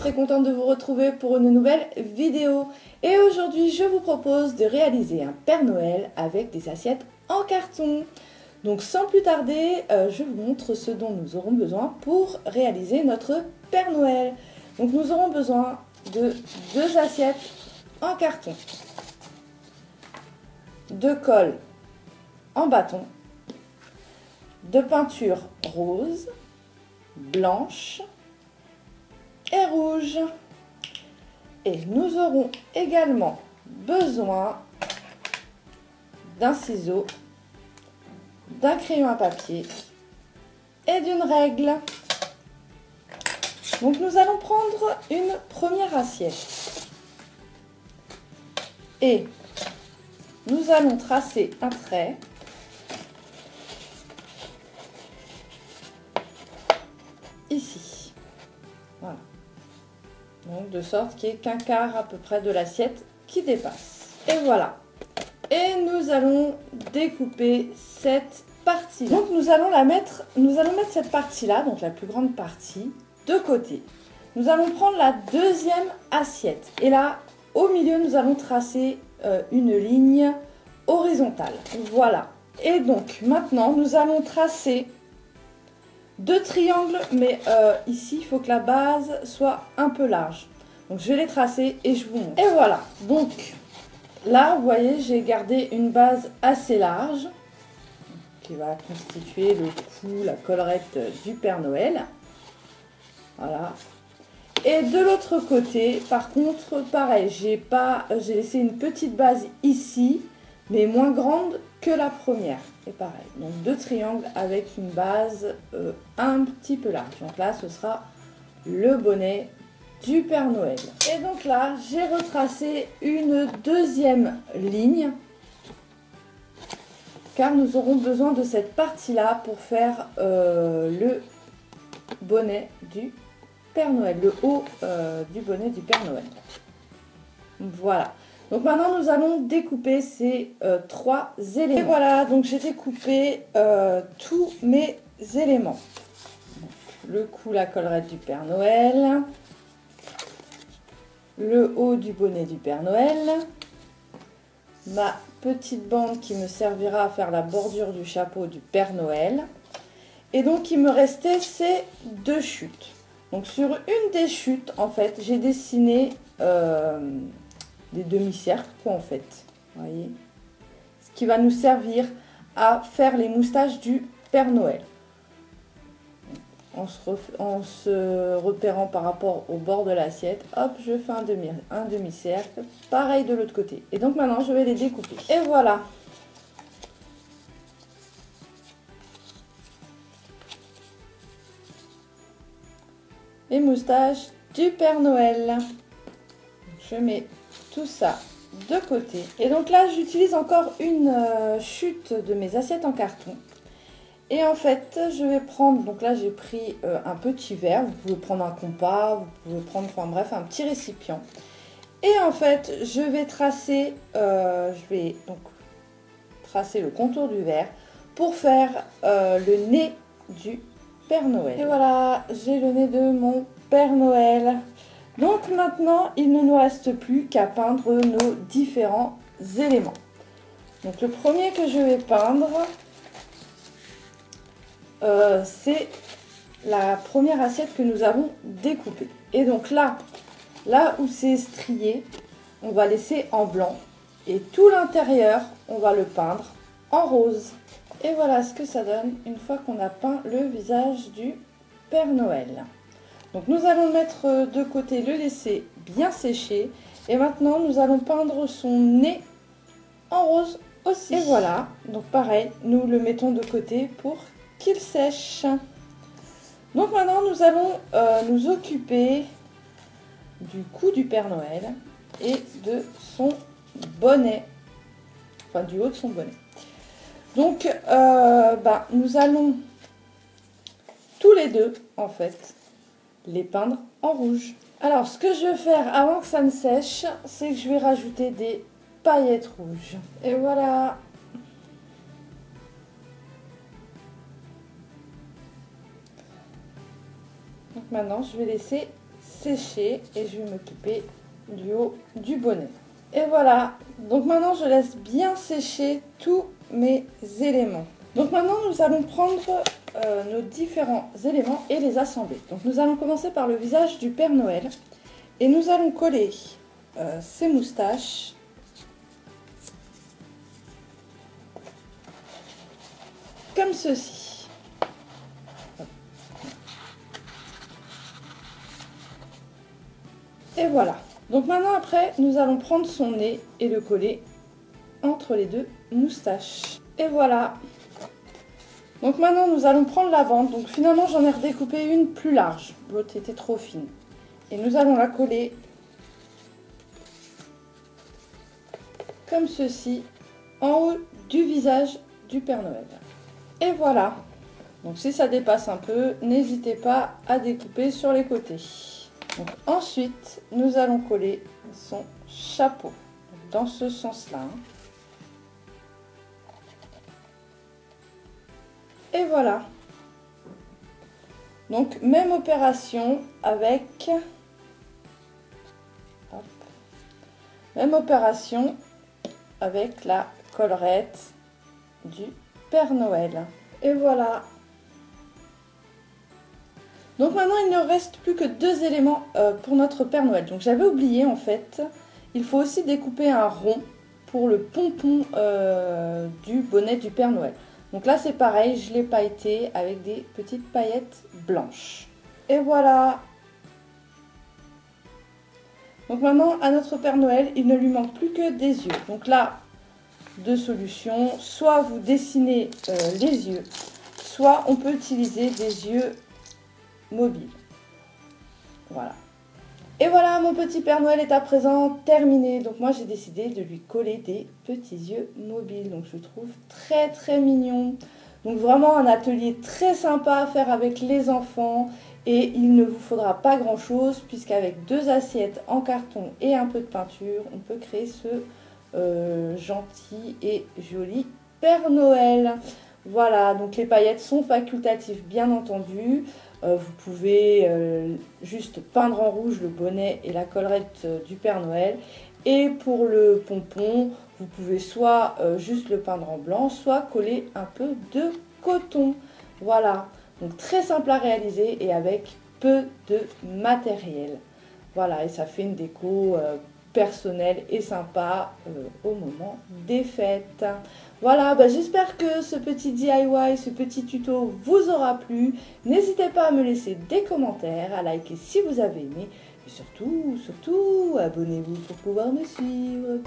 très contente de vous retrouver pour une nouvelle vidéo. Et aujourd'hui, je vous propose de réaliser un Père Noël avec des assiettes en carton. Donc sans plus tarder, je vous montre ce dont nous aurons besoin pour réaliser notre Père Noël. Donc nous aurons besoin de 2 assiettes en carton, de colle en bâton, de peinture rose, blanche et rouge. Et nous aurons également besoin d'un ciseau, d'un crayon à papier et d'une règle. Donc nous allons prendre une première assiette et nous allons tracer un trait ici. Voilà. Donc de sorte qu'il n'y ait qu'un quart à peu près de l'assiette qui dépasse. Et voilà. Et nous allons découper cette partie. Donc nous allons mettre cette partie-là, donc la plus grande partie, de côté. Nous allons prendre la deuxième assiette. Et là, au milieu, nous allons tracer une ligne horizontale. Voilà. Et donc maintenant, nous allons tracer 2 triangles, mais ici, il faut que la base soit un peu large. Donc je vais les tracer et je vous montre. Et voilà. Donc là, vous voyez, j'ai gardé une base assez large qui va constituer le cou, la collerette du Père Noël. Voilà. Et de l'autre côté, par contre, pareil, j'ai laissé une petite base ici, mais moins grande que la première. Et pareil, donc 2 triangles avec une base un petit peu large. Donc là, ce sera le bonnet du Père Noël. Et donc là, j'ai retracé une deuxième ligne, car nous aurons besoin de cette partie-là pour faire le bonnet du Père Noël, le haut du bonnet du Père Noël. Voilà. Donc maintenant, nous allons découper ces 3 éléments. Et voilà, donc j'ai découpé tous mes éléments. Donc, le cou, la collerette du Père Noël, le haut du bonnet du Père Noël, ma petite bande qui me servira à faire la bordure du chapeau du Père Noël. Et donc, il me restait ces 2 chutes. Donc, sur une des chutes, en fait, j'ai dessiné des demi-cercles, en fait. Vous voyez, ce qui va nous servir à faire les moustaches du Père Noël. En se repérant par rapport au bord de l'assiette, hop, je fais un demi-cercle. Pareil de l'autre côté. Et donc, maintenant, je vais les découper. Et voilà. Les moustaches du Père Noël. Je mets tout ça de côté. Et donc là, j'utilise encore une chute de mes assiettes en carton. Et en fait, je vais prendre, donc là j'ai pris un petit verre, vous pouvez prendre un compas, vous pouvez prendre, enfin bref, un petit récipient. Et en fait, je vais tracer le contour du verre pour faire le nez du Père Noël. Et voilà, j'ai le nez de mon Père Noël. Donc maintenant, il ne nous reste plus qu'à peindre nos différents éléments. Donc le premier que je vais peindre, c'est la première assiette que nous avons découpée. Et donc là où c'est strié, on va laisser en blanc. Et tout l'intérieur, on va le peindre en rose. Et voilà ce que ça donne une fois qu'on a peint le visage du Père Noël. Donc nous allons le mettre de côté, le laisser bien sécher. Et maintenant, nous allons peindre son nez en rose aussi. Et voilà, donc pareil, nous le mettons de côté pour qu'il sèche. Donc maintenant, nous allons nous occuper du cou du Père Noël et de son bonnet. Enfin, du haut de son bonnet. Donc, nous allons tous les deux, en fait, les peindre en rouge. Alors, ce que je vais faire avant que ça ne sèche, c'est que je vais rajouter des paillettes rouges. Et voilà. Donc maintenant, je vais laisser sécher et je vais m'occuper du haut du bonnet. Et voilà, donc maintenant je laisse bien sécher tous mes éléments. Donc maintenant nous allons prendre nos différents éléments et les assembler. Donc nous allons commencer par le visage du Père Noël et nous allons coller ses moustaches comme ceci. Et voilà. Donc maintenant après, nous allons prendre son nez et le coller entre les deux moustaches. Et voilà. Donc maintenant nous allons prendre la bande. Donc finalement j'en ai redécoupé une plus large. L'autre était trop fine. Et nous allons la coller comme ceci en haut du visage du Père Noël. Et voilà. Donc si ça dépasse un peu, n'hésitez pas à découper sur les côtés. Donc, ensuite, nous allons coller son chapeau dans ce sens-là. Et voilà. Donc, même opération avec... Hop. Même opération avec la collerette du Père Noël. Et voilà. Donc maintenant, il ne reste plus que 2 éléments pour notre Père Noël. Donc j'avais oublié en fait, il faut aussi découper un rond pour le pompon du bonnet du Père Noël. Donc là c'est pareil, je l'ai pailleté avec des petites paillettes blanches. Et voilà. Donc maintenant, à notre Père Noël, il ne lui manque plus que des yeux. Donc là, 2 solutions. Soit vous dessinez les yeux, soit on peut utiliser des yeux mobile. Voilà. Et voilà, mon petit Père Noël est à présent terminé. Donc moi j'ai décidé de lui coller des petits yeux mobiles. Donc je le trouve très très mignon. Donc vraiment un atelier très sympa à faire avec les enfants. Et il ne vous faudra pas grand chose puisqu'avec 2 assiettes en carton et un peu de peinture, on peut créer ce gentil et joli Père Noël. Voilà, donc les paillettes sont facultatives bien entendu. Vous pouvez juste peindre en rouge le bonnet et la collerette du Père Noël. Et pour le pompon, vous pouvez soit juste le peindre en blanc, soit coller un peu de coton. Voilà, donc très simple à réaliser et avec peu de matériel. Voilà, et ça fait une déco personnelle et sympa au moment des fêtes. Voilà, j'espère que ce petit DIY, ce petit tuto vous aura plu. N'hésitez pas à me laisser des commentaires, à liker si vous avez aimé. Et surtout, abonnez-vous pour pouvoir me suivre.